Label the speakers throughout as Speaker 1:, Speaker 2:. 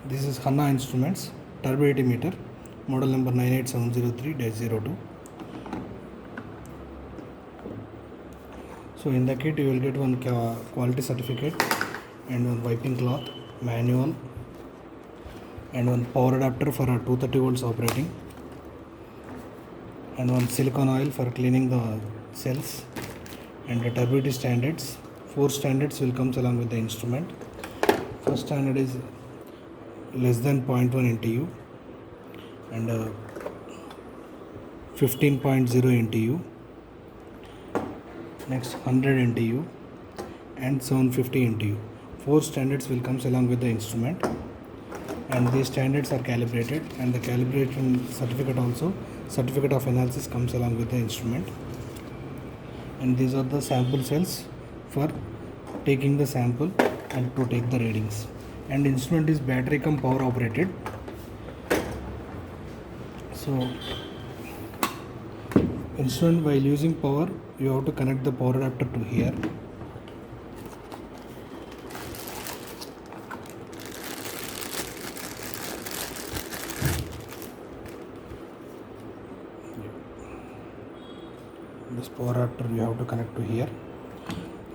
Speaker 1: This is Hanna Instruments turbidity meter, model number 98703-02. So in the kit you will get one quality certificate and one wiping cloth, manual, and one power adapter for a 230 volts operating, and one silicone oil for cleaning the cells, and the turbidity standards. 4 standards will come along with the instrument. First standard is less than 0.1 NTU and 15.0 NTU, next 100 NTU and 750 NTU. 4 standards will come along with the instrument, and these standards are calibrated, and the calibration certificate also, certificate of analysis, comes along with the instrument. And these are the sample cells for taking the sample and to take the readings. And instrument is battery cum power operated. So instrument, while using power, you have to connect the power adapter to here. This power adapter you have to connect to here,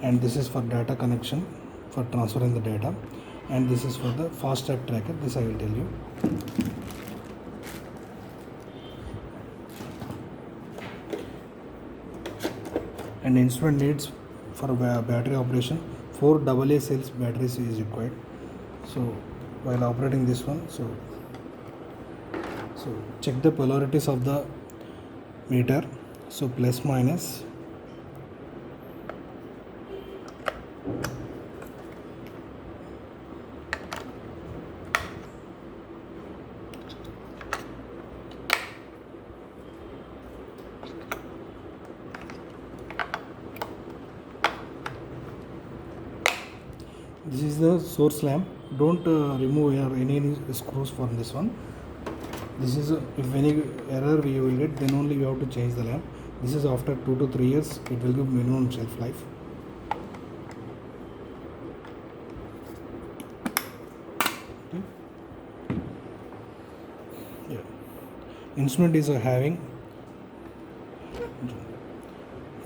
Speaker 1: and this is for data connection, for transferring the data, and this is for the fast track tracker. This I will tell you. And instrument needs for battery operation 4 AA cells batteries is required. So while operating this one, so check the polarities of the meter. So plus minus, this is the source lamp. Don't remove any screws from this one. This is if any error we will get, then only you have to change the lamp. This is after 2 to 3 years, it will give minimum shelf life. Okay. Yeah. Instrument is having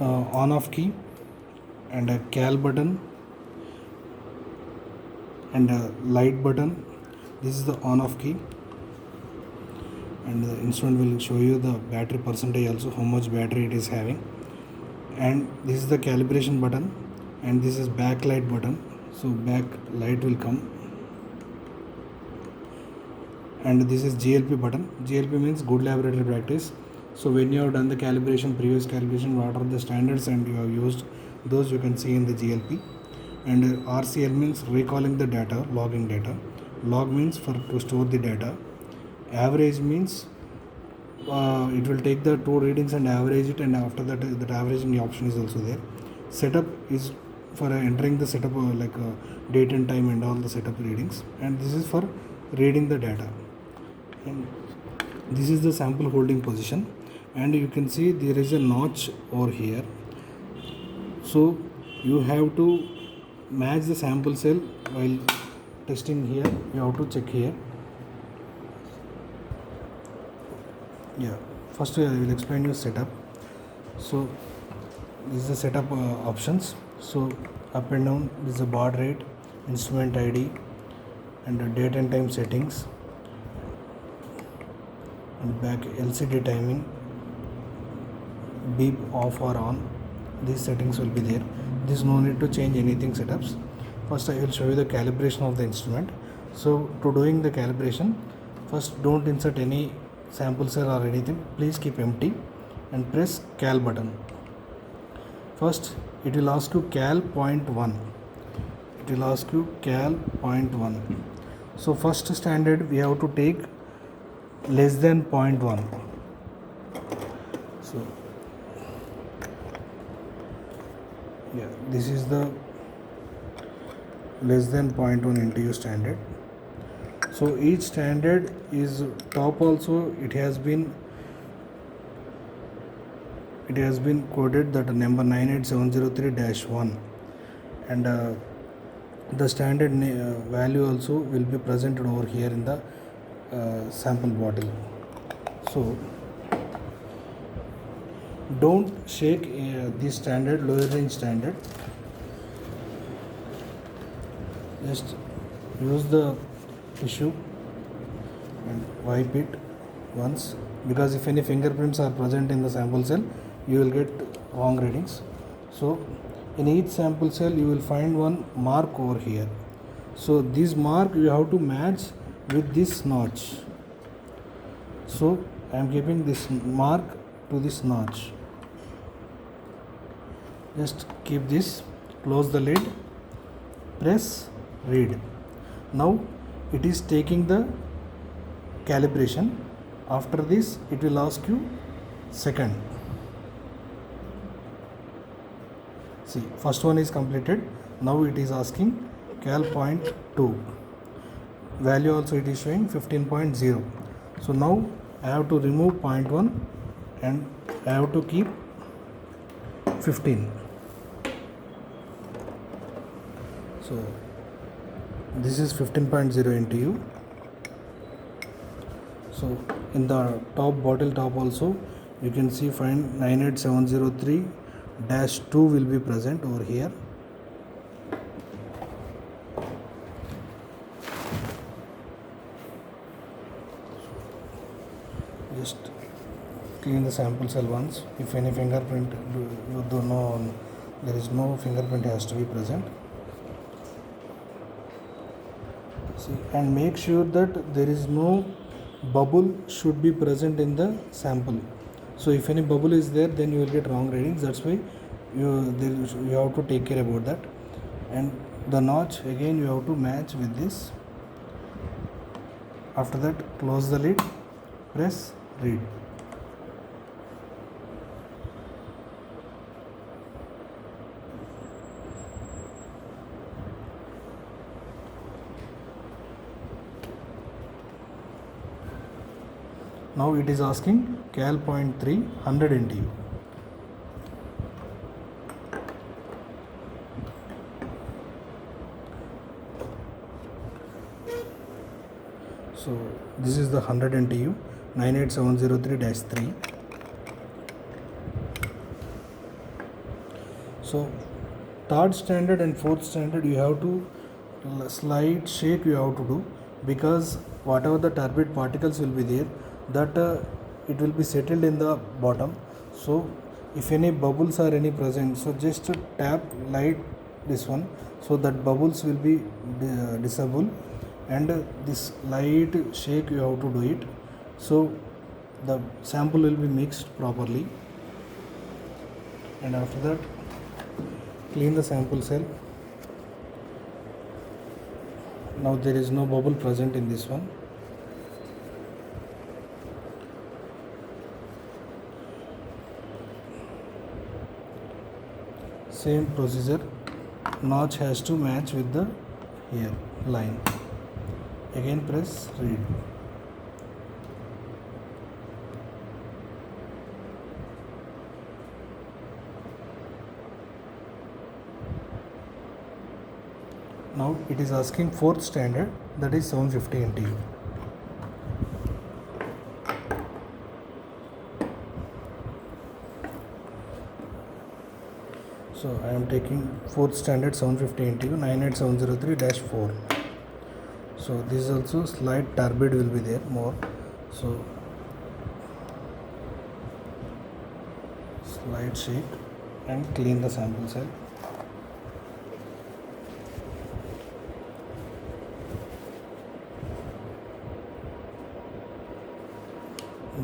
Speaker 1: on off key and a cal button and a light button. This is the on off key, and the instrument will show you the battery percentage also, how much battery it is having. And this is the calibration button, and this is backlight button, so back light will come. And this is GLP button. GLP means good laboratory practice. So when you have done the calibration, previous calibration, what are the standards and you have used those, you can see in the GLP. And RCL means recalling the data, logging data. Log means for to store the data. Average means it will take the 2 readings and average it, and after that that averaging option is also there. Setup is for entering the setup date and time and all the setup readings, and this is for reading the data. And this is the sample holding position, and you can see there is a notch over here. So you have to match the sample cell while testing here. You have to check here. Yeah, first I will explain you setup. So this is the setup options. So up and down, this is the baud rate, instrument ID, and the date and time settings, and back LCD timing, beep off or on. These settings will be there. This no need to change anything setups. First I will show you the calibration of the instrument. So to doing the calibration, first don't insert any sample cell or anything. Please keep empty and press cal button. First it will ask you cal 0.1. It will ask you cal 0.1. So first standard we have to take less than 0.1. So yeah, this is the less than 0.1 NTU standard. So each standard is top also, it has been quoted that number 98703-1, and the standard value also will be presented over here in the sample bottle. So don't shake the standard lower range standard, just use the tissue and wipe it once, because if any fingerprints are present in the sample cell you will get wrong readings. So in each sample cell you will find one mark over here, so this mark you have to match with this notch. So I am keeping this mark to this notch. Just keep this, close the lid, press, read. Now it is taking the calibration. After this it will ask you second. See, first one is completed. Now it is asking cal point 2. Value also it is showing 15.0. So now I have to remove 0.1 and I have to keep 15. So this is 15.0 NTU. So in the top bottle top also you can see find 98703-2 will be present over here. Just clean the sample cell once. If any fingerprint, you don't know, there is no fingerprint has to be present. See, and make sure that there is no bubble should be present in the sample. So if any bubble is there, then you will get wrong readings. That's why you have to take care about that. And the notch again you have to match with this. After that, close the lid, press, read. Now it is asking cal point 3 100 NTU. So this is the 100 NTU 98703-3. So third standard and fourth standard you have to slight shake you have to do, because whatever the turbid particles will be there, that it will be settled in the bottom. So if any bubbles are any present, so just tap light this one, so that bubbles will be disable, and this light shake you have to do it, so the sample will be mixed properly. And after that, clean the sample cell. Now there is no bubble present in this one. Same procedure, notch has to match with the here line. Again press, read. Now it is asking fourth standard, that is 750 NTU. So I am taking fourth standard 750 NTU 98703-4. So this is also slight turbid will be there more. So slight shake and clean the sample cell.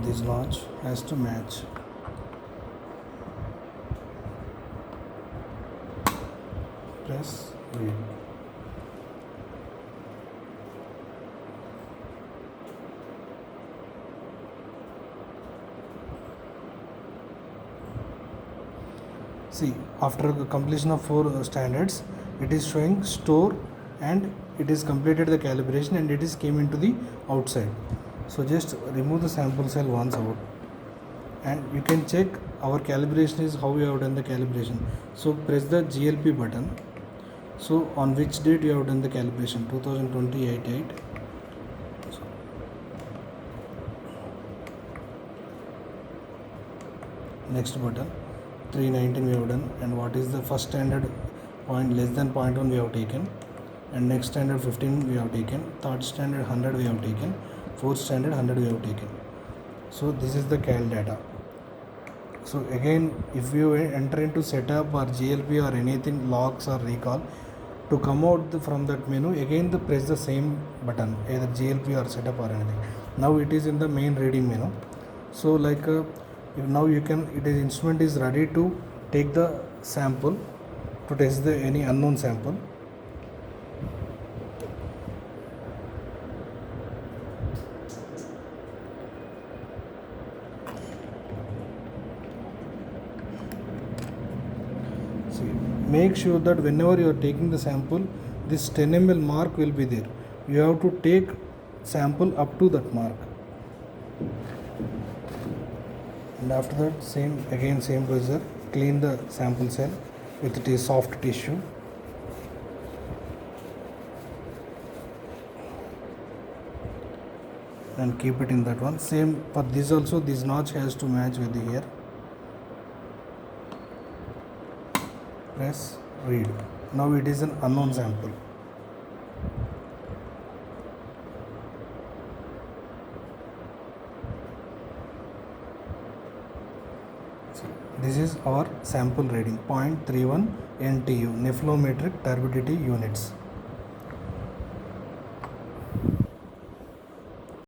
Speaker 1: This notch has to match. Press, read. See, after the completion of 4 standards, it is showing store, and it is completed the calibration and it is came into the outside. So just remove the sample cell once out, and you can check our calibration is how we have done the calibration. So press the GLP button. So on which date you have done the calibration? 2020-88. Next button, 319 we have done. And what is the first standard? Point less than 0.1 we have taken, and next standard 15 we have taken, third standard 100 we have taken, fourth standard 100 we have taken. So this is the cal data. So again, if you enter into setup or GLP or anything, logs or recall, to come out from that menu, again press the same button, either GLP or setup or anything. Now it is in the main reading menu. So like now you can, it is instrument is ready to take the sample to test the any unknown sample. See, make sure that whenever you are taking the sample, this 10 ml mark will be there. You have to take sample up to that mark, and after that same procedure, clean the sample cell with a soft tissue. And keep it in that one. Same for this also, this notch has to match with the here. Press read. Now it is an unknown sample. So this is our sample reading, 0.31 NTU, nephelometric turbidity units.